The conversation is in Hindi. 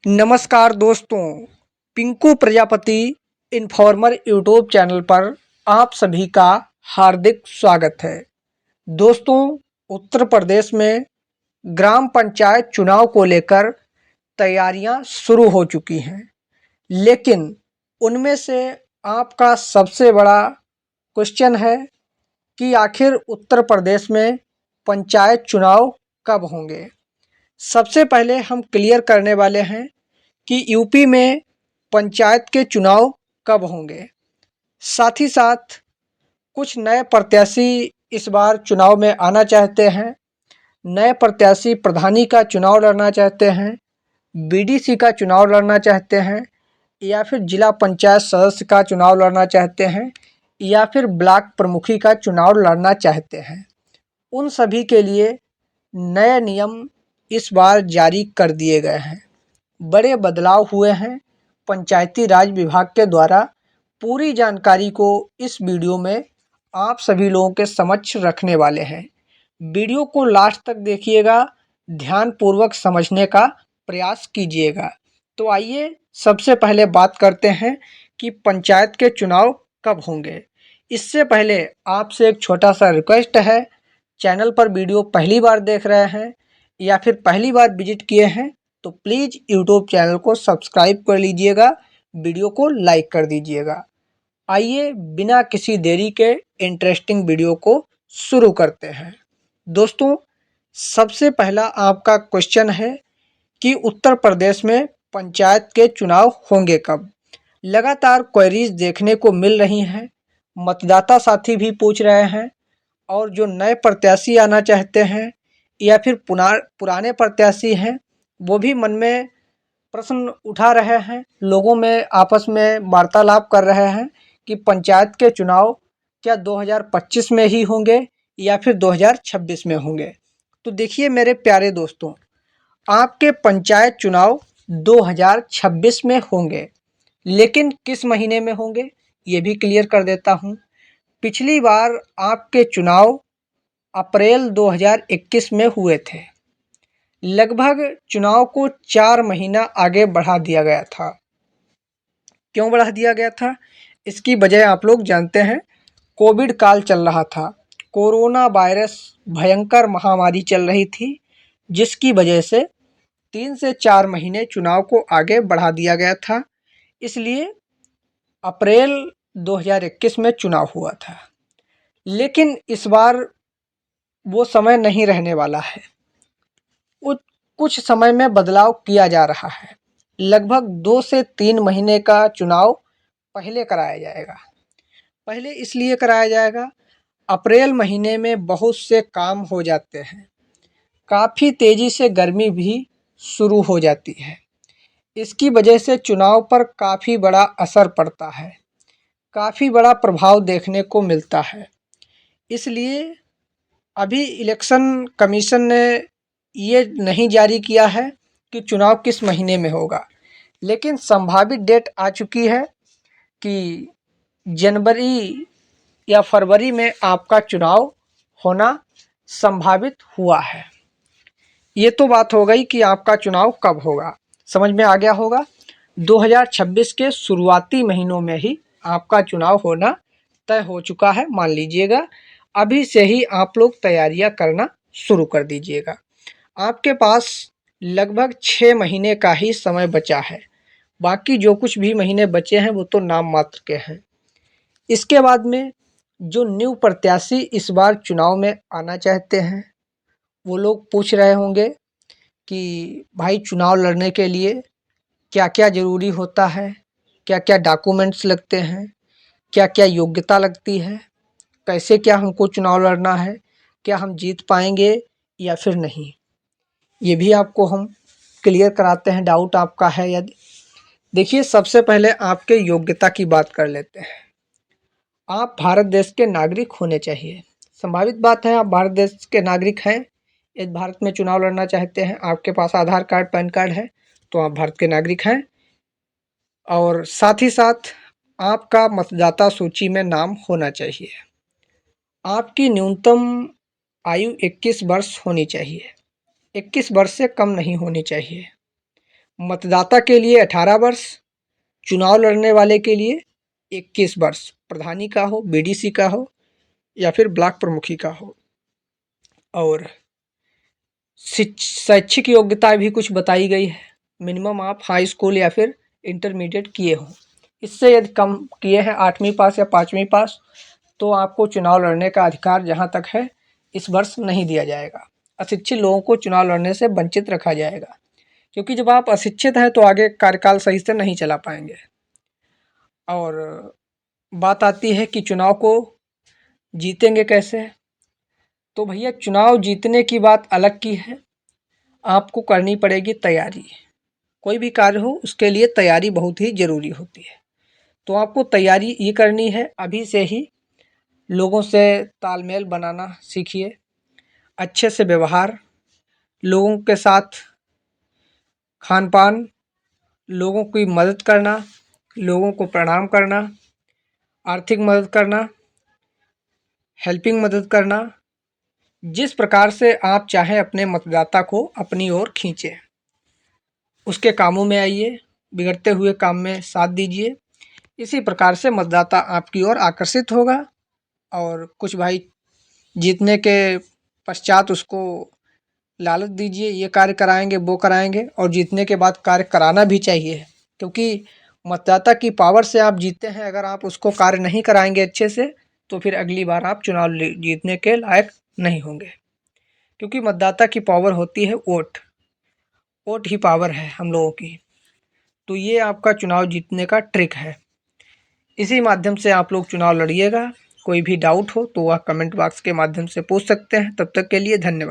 नमस्कार दोस्तों, Pinku Prajapati informer YouTube channel पर आप सभी का हार्दिक स्वागत है। दोस्तों, उत्तर प्रदेश में ग्राम पंचायत चुनाव को लेकर तैयारियां शुरू हो चुकी हैं, लेकिन उनमें से आपका सबसे बड़ा क्वेश्चन है कि आखिर उत्तर प्रदेश में पंचायत चुनाव कब होंगे। सबसे पहले हम क्लियर करने वाले हैं कि यूपी में पंचायत के चुनाव कब होंगे। साथ ही साथ कुछ नए प्रत्याशी इस बार चुनाव में आना चाहते हैं। नए प्रत्याशी प्रधानी का चुनाव लड़ना चाहते हैं, बीडीसी का चुनाव लड़ना चाहते हैं, या फिर जिला पंचायत सदस्य का चुनाव लड़ना चाहते हैं, या फिर ब्लॉक प्रमुखी का चुनाव लड़ना चाहते हैं। उन सभी के लिए नए नियम इस बार जारी कर दिए गए हैं। बड़े बदलाव हुए हैं। पंचायती राज विभाग के द्वारा पूरी जानकारी को इस वीडियो में आप सभी लोगों के समक्ष रखने वाले हैं। वीडियो को लास्ट तक देखिएगा, ध्यानपूर्वक समझने का प्रयास कीजिएगा। तो आइए सबसे पहले बात करते हैं कि पंचायत के चुनाव कब होंगे। इससे पहले आपसे एक छोटा सा रिक्वेस्ट है, चैनल पर वीडियो पहली बार देख रहे हैं या फिर पहली बार विजिट किए हैं तो प्लीज़ यूट्यूब चैनल को सब्सक्राइब कर लीजिएगा, वीडियो को लाइक कर दीजिएगा। आइए बिना किसी देरी के इंटरेस्टिंग वीडियो को शुरू करते हैं। दोस्तों, सबसे पहला आपका क्वेश्चन है कि उत्तर प्रदेश में पंचायत के चुनाव होंगे कब। लगातार क्वेरीज देखने को मिल रही हैं, मतदाता साथी भी पूछ रहे हैं, और जो नए प्रत्याशी आना चाहते हैं या फिर पुराने प्रत्याशी हैं, वो भी मन में प्रश्न उठा रहे हैं। लोगों में आपस में वार्तालाप कर रहे हैं कि पंचायत के चुनाव क्या 2025 में ही होंगे या फिर 2026 में होंगे। तो देखिए मेरे प्यारे दोस्तों, आपके पंचायत चुनाव 2026 में होंगे, लेकिन किस महीने में होंगे ये भी क्लियर कर देता हूँ। पिछली बार आपके चुनाव अप्रैल 2021 में हुए थे। लगभग चुनाव को 4 महीना आगे बढ़ा दिया गया था। क्यों बढ़ा दिया गया था? इसकी वजह आप लोग जानते हैं। कोविड काल चल रहा था, कोरोना वायरस भयंकर महामारी चल रही थी, जिसकी वजह से 3 से 4 महीने चुनाव को आगे बढ़ा दिया गया था। इसलिए अप्रैल 2021 में चुनाव हुआ था, लेकिन इस बार वो समय नहीं रहने वाला है। कुछ समय में बदलाव किया जा रहा है। लगभग 2 से 3 महीने का चुनाव पहले कराया जाएगा। पहले इसलिए कराया जाएगा, अप्रैल महीने में बहुत से काम हो जाते हैं, काफ़ी तेज़ी से गर्मी भी शुरू हो जाती है। इसकी वजह से चुनाव पर काफ़ी बड़ा असर पड़ता है, काफ़ी बड़ा प्रभाव देखने को मिलता है। इसलिए अभी इलेक्शन कमीशन ने ये नहीं जारी किया है कि चुनाव किस महीने में होगा, लेकिन संभावित डेट आ चुकी है कि जनवरी या फरवरी में आपका चुनाव होना संभावित हुआ है। ये तो बात हो गई कि आपका चुनाव कब होगा, समझ में आ गया होगा। 2026 के शुरुआती महीनों में ही आपका चुनाव होना तय हो चुका है, मान लीजिएगा। अभी से ही आप लोग तैयारियां करना शुरू कर दीजिएगा। आपके पास लगभग 6 महीने का ही समय बचा है, बाकी जो कुछ भी महीने बचे हैं वो तो नाम मात्र के हैं। इसके बाद में जो न्यू प्रत्याशी इस बार चुनाव में आना चाहते हैं, वो लोग पूछ रहे होंगे कि भाई चुनाव लड़ने के लिए क्या क्या ज़रूरी होता है, क्या क्या डॉक्यूमेंट्स लगते हैं, क्या क्या योग्यता लगती है, कैसे क्या हमको चुनाव लड़ना है, क्या हम जीत पाएंगे या फिर नहीं। ये भी आपको हम क्लियर कराते हैं, डाउट आपका है यदि। देखिए, सबसे पहले आपके योग्यता की बात कर लेते हैं। आप भारत देश के नागरिक होने चाहिए। संभावित बात है आप भारत देश के नागरिक हैं। यदि भारत में चुनाव लड़ना चाहते हैं, आपके पास आधार कार्ड पैन कार्ड है, तो आप भारत के नागरिक हैं। और साथ ही साथ आपका मतदाता सूची में नाम होना चाहिए। आपकी न्यूनतम आयु 21 वर्ष होनी चाहिए, 21 वर्ष से कम नहीं होनी चाहिए। मतदाता के लिए 18 वर्ष, चुनाव लड़ने वाले के लिए 21 वर्ष, प्रधानी का हो, बीडीसी का हो या फिर ब्लॉक प्रमुखी का हो। और शैक्षिक योग्यता भी कुछ बताई गई है। मिनिमम आप हाई स्कूल या फिर इंटरमीडिएट किए हों। इससे यदि कम किए हैं 8वीं पास या 5वीं पास, तो आपको चुनाव लड़ने का अधिकार जहां तक है इस वर्ष नहीं दिया जाएगा। अशिक्षित लोगों को चुनाव लड़ने से वंचित रखा जाएगा, क्योंकि जब आप अशिक्षित हैं तो आगे कार्यकाल सही से नहीं चला पाएंगे। और बात आती है कि चुनाव को जीतेंगे कैसे। तो भैया चुनाव जीतने की बात अलग की है, आपको करनी पड़ेगी तैयारी। कोई भी कार्य हो उसके लिए तैयारी बहुत ही ज़रूरी होती है। तो आपको तैयारी ये करनी है, अभी से ही लोगों से तालमेल बनाना सीखिए, अच्छे से व्यवहार, लोगों के साथ खान पान, लोगों की मदद करना, लोगों को प्रणाम करना, आर्थिक मदद करना, हेल्पिंग मदद करना। जिस प्रकार से आप चाहें अपने मतदाता को अपनी ओर खींचें, उसके कामों में आइए, बिगड़ते हुए काम में साथ दीजिए। इसी प्रकार से मतदाता आपकी ओर आकर्षित होगा। और कुछ भाई जीतने के पश्चात उसको लालच दीजिए, ये कार्य कराएंगे वो कराएंगे, और जीतने के बाद कार्य कराना भी चाहिए, क्योंकि मतदाता की पावर से आप जीतते हैं। अगर आप उसको कार्य नहीं कराएंगे अच्छे से, तो फिर अगली बार आप चुनाव जीतने के लायक नहीं होंगे, क्योंकि मतदाता की पावर होती है वोट। वोट ही पावर है हम लोगों की। तो ये आपका चुनाव जीतने का ट्रिक है। इसी माध्यम से आप लोग चुनाव लड़िएगा। कोई भी डाउट हो तो वह कमेंट बॉक्स के माध्यम से पूछ सकते हैं। तब तक के लिए धन्यवाद।